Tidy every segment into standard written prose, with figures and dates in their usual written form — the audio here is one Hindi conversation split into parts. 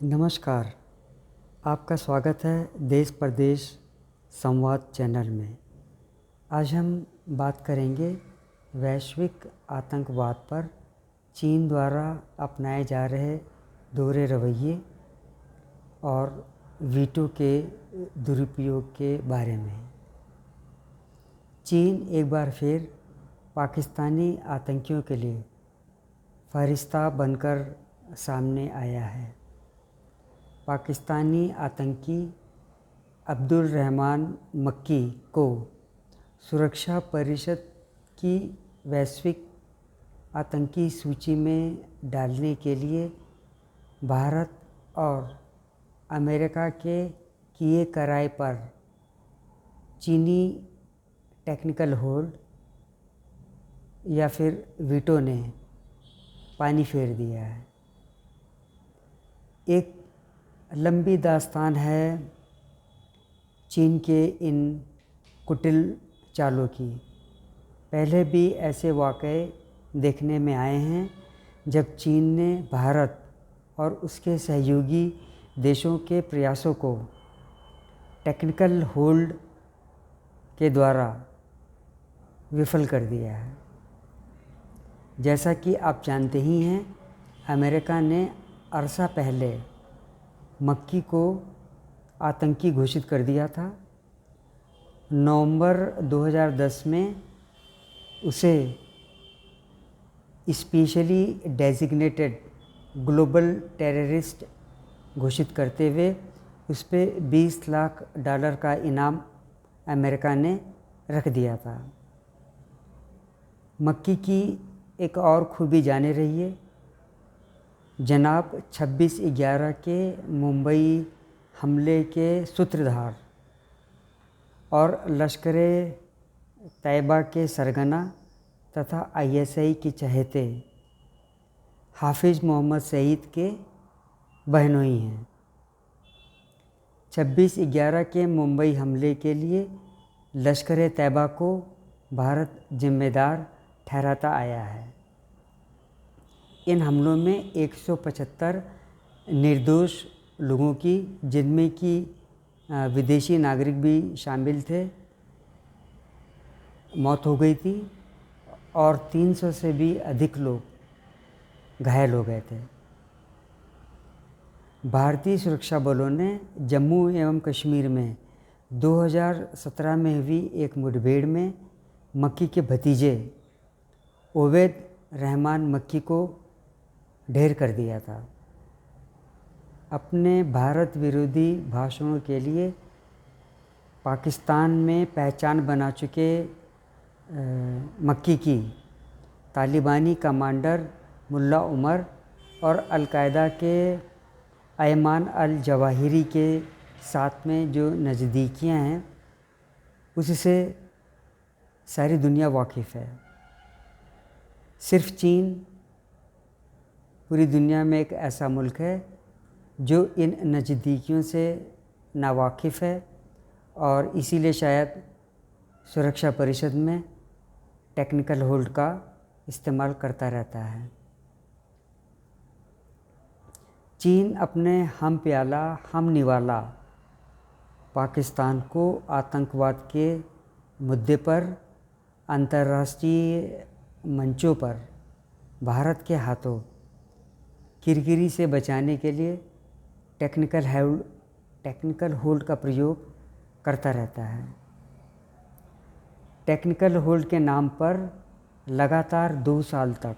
नमस्कार। आपका स्वागत है देश प्रदेश संवाद चैनल में। आज हम बात करेंगे वैश्विक आतंकवाद पर चीन द्वारा अपनाए जा रहे दोहरे रवैये और वीटो के दुरुपयोग के बारे में। चीन एक बार फिर पाकिस्तानी आतंकियों के लिए फरिश्ता बनकर सामने आया है। पाकिस्तानी आतंकी अब्दुल रहमान मक्की को सुरक्षा परिषद की वैश्विक आतंकी सूची में डालने के लिए भारत और अमेरिका के किए कराए पर चीनी टेक्निकल होल्ड या फिर वीटो ने पानी फेर दिया है। एक लंबी दास्तान है चीन के इन कुटिल चालों की। पहले भी ऐसे वाक़े देखने में आए हैं जब चीन ने भारत और उसके सहयोगी देशों के प्रयासों को टेक्निकल होल्ड के द्वारा विफल कर दिया है। जैसा कि आप जानते ही हैं, अमेरिका ने अरसा पहले मक्की को आतंकी घोषित कर दिया था। नवंबर 2010 में उसे स्पेशली डेजिग्नेटेड ग्लोबल टेररिस्ट घोषित करते हुए उस पर $20 लाख का इनाम अमेरिका ने रख दिया था। मक्की की एक और खूबी जाने रहिए। जनाब 26/11 के मुंबई हमले के सूत्रधार और लश्कर तैयबा के सरगना तथा ISI के चहेते हाफिज़ मोहम्मद सईद के बहनोई हैं। 26/11 के मुंबई हमले के लिए लश्कर तैयबा को भारत जिम्मेदार ठहराता आया है। इन हमलों में 175 निर्दोष लोगों की, जिनमें कि विदेशी नागरिक भी शामिल थे, मौत हो गई थी और 300 से भी अधिक लोग घायल हो गए थे। भारतीय सुरक्षा बलों ने जम्मू एवं कश्मीर में 2017 में हुई एक मुठभेड़ में मक्की के भतीजे ओवैद रहमान मक्की को ढेर कर दिया था। अपने भारत विरोधी भाषणों के लिए पाकिस्तान में पहचान बना चुके मक्की की तालिबानी कमांडर मुल्ला उमर और अलकायदा के अयमान अल जवाहिरी के साथ में जो नज़दीकियां हैं, उससे सारी दुनिया वाकिफ़ है। सिर्फ चीन पूरी दुनिया में एक ऐसा मुल्क है जो इन नज़दीकियों से नावाकिफ़ है और इसीलिए शायद सुरक्षा परिषद में टेक्निकल होल्ड का इस्तेमाल करता रहता है। चीन अपने हम प्याला हम निवाला पाकिस्तान को आतंकवाद के मुद्दे पर अंतर्राष्ट्रीय मंचों पर भारत के हाथों किरकिरी से बचाने के लिए टेक्निकल होल्ड का प्रयोग करता रहता है। टेक्निकल होल्ड के नाम पर लगातार 2 साल तक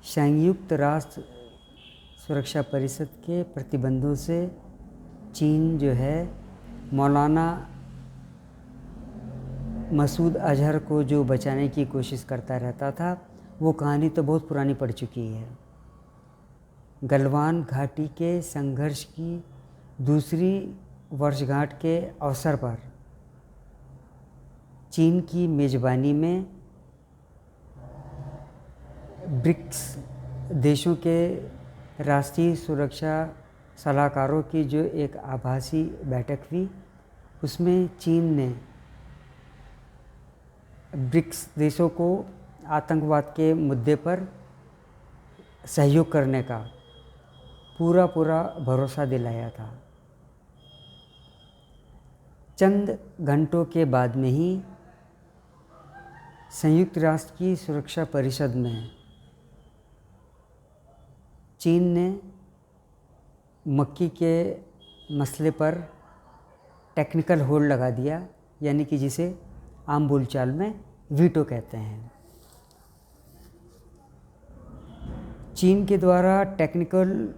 संयुक्त राष्ट्र सुरक्षा परिषद के प्रतिबंधों से चीन जो है मौलाना मसूद अजहर को जो बचाने की कोशिश करता रहता था, वो कहानी तो बहुत पुरानी पड़ चुकी है। गलवान घाटी के संघर्ष की दूसरी वर्षगांठ के अवसर पर चीन की मेज़बानी में ब्रिक्स देशों के राष्ट्रीय सुरक्षा सलाहकारों की जो एक आभासी बैठक हुई, उसमें चीन ने ब्रिक्स देशों को आतंकवाद के मुद्दे पर सहयोग करने का पूरा पूरा भरोसा दिलाया था। चंद घंटों के बाद में ही संयुक्त राष्ट्र की सुरक्षा परिषद में चीन ने मक्की के मसले पर टेक्निकल होल्ड लगा दिया, यानी कि जिसे आम बोलचाल में वीटो कहते हैं। चीन के द्वारा टेक्निकल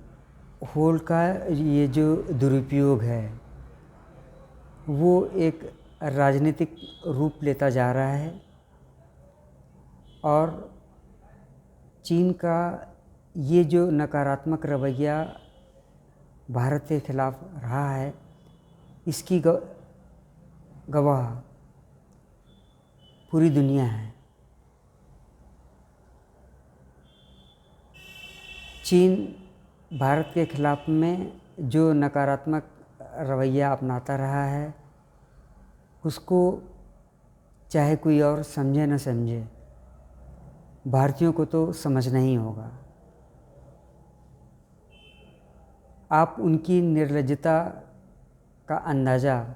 होल्ड का ये जो दुरुपयोग है वो एक राजनीतिक रूप लेता जा रहा है और चीन का ये जो नकारात्मक रवैया भारत के खिलाफ रहा है इसकी गवाह पूरी दुनिया है। चीन भारत के खिलाफ में जो नकारात्मक रवैया अपनाता रहा है उसको चाहे कोई और समझे न समझे, भारतीयों को तो समझना ही होगा। आप उनकी निर्लज्जता का अंदाज़ा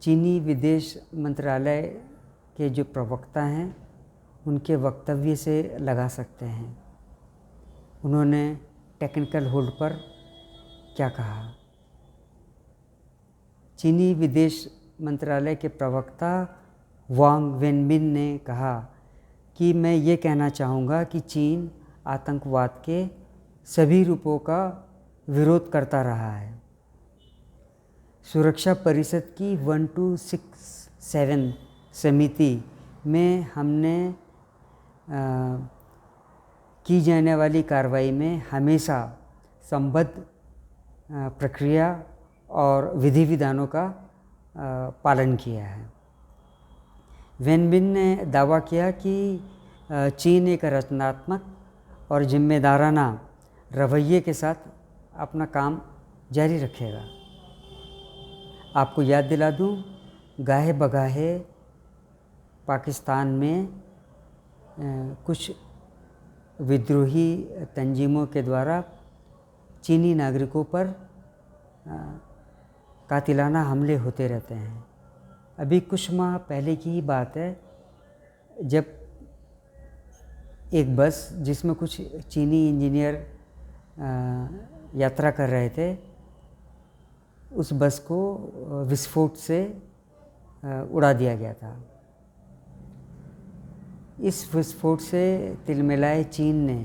चीनी विदेश मंत्रालय के जो प्रवक्ता हैं उनके वक्तव्य से लगा सकते हैं। उन्होंने टेक्निकल होल्ड पर क्या कहा। चीनी विदेश मंत्रालय के प्रवक्ता वांग वेनबिन ने कहा कि मैं ये कहना चाहूँगा कि चीन आतंकवाद के सभी रूपों का विरोध करता रहा है। सुरक्षा परिषद की 1267 समिति में हमने की जाने वाली कार्रवाई में हमेशा संबद्ध प्रक्रिया और विधि विधानों का पालन किया है। वेनबिन ने दावा किया कि चीन एक रचनात्मक और जिम्मेदाराना रवैये के साथ अपना काम जारी रखेगा। आपको याद दिला दूं, गाहे बगाहे पाकिस्तान में कुछ विद्रोही तंजीमों के द्वारा चीनी नागरिकों पर कातिलाना हमले होते रहते हैं। अभी कुछ माह पहले की ही बात है जब एक बस जिसमें कुछ चीनी इंजीनियर यात्रा कर रहे थे, उस बस को विस्फोट से उड़ा दिया गया था। इस विस्फोट से तिलमिलाए चीन ने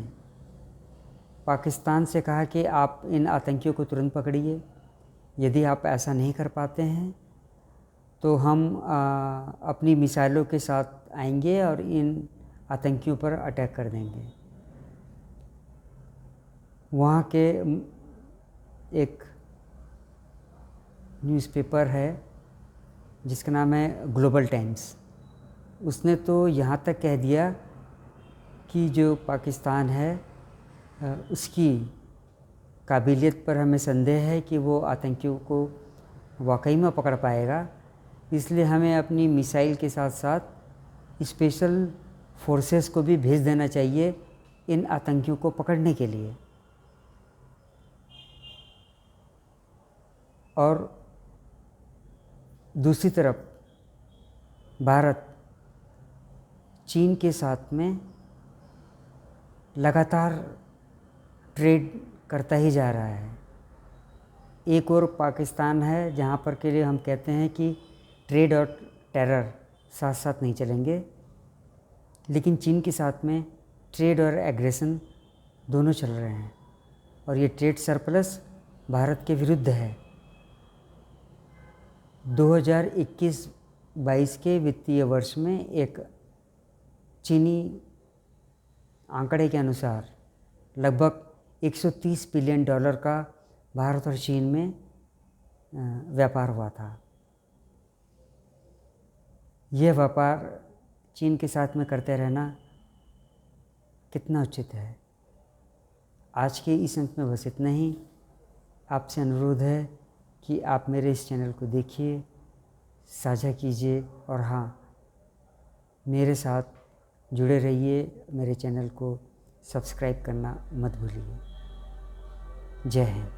पाकिस्तान से कहा कि आप इन आतंकियों को तुरंत पकड़िए, यदि आप ऐसा नहीं कर पाते हैं तो हम अपनी मिसाइलों के साथ आएंगे और इन आतंकियों पर अटैक कर देंगे। वहाँ के एक न्यूज़पेपर है जिसका नाम है ग्लोबल टाइम्स, उसने तो यहाँ तक कह दिया कि जो पाकिस्तान है उसकी काबिलियत पर हमें संदेह है कि वो आतंकियों को वाकई में पकड़ पाएगा, इसलिए हमें अपनी मिसाइल के साथ साथ स्पेशल फोर्सेस को भी भेज देना चाहिए इन आतंकियों को पकड़ने के लिए। और दूसरी तरफ भारत चीन के साथ में लगातार ट्रेड करता ही जा रहा है। एक और पाकिस्तान है जहाँ पर के लिए हम कहते हैं कि ट्रेड और टेरर साथ साथ नहीं चलेंगे, लेकिन चीन के साथ में ट्रेड और एग्रेशन दोनों चल रहे हैं और ये ट्रेड सरप्लस भारत के विरुद्ध है। 2021-22 के वित्तीय वर्ष में एक चीनी आंकड़े के अनुसार लगभग $130 बिलियन का भारत और चीन में व्यापार हुआ था। यह व्यापार चीन के साथ में करते रहना कितना उचित है। आज के इस अंक में बस इतना ही। आपसे अनुरोध है कि आप मेरे इस चैनल को देखिए, साझा कीजिए और हाँ, मेरे साथ जुड़े रहिए। मेरे चैनल को सब्सक्राइब करना मत भूलिए। जय हिंद।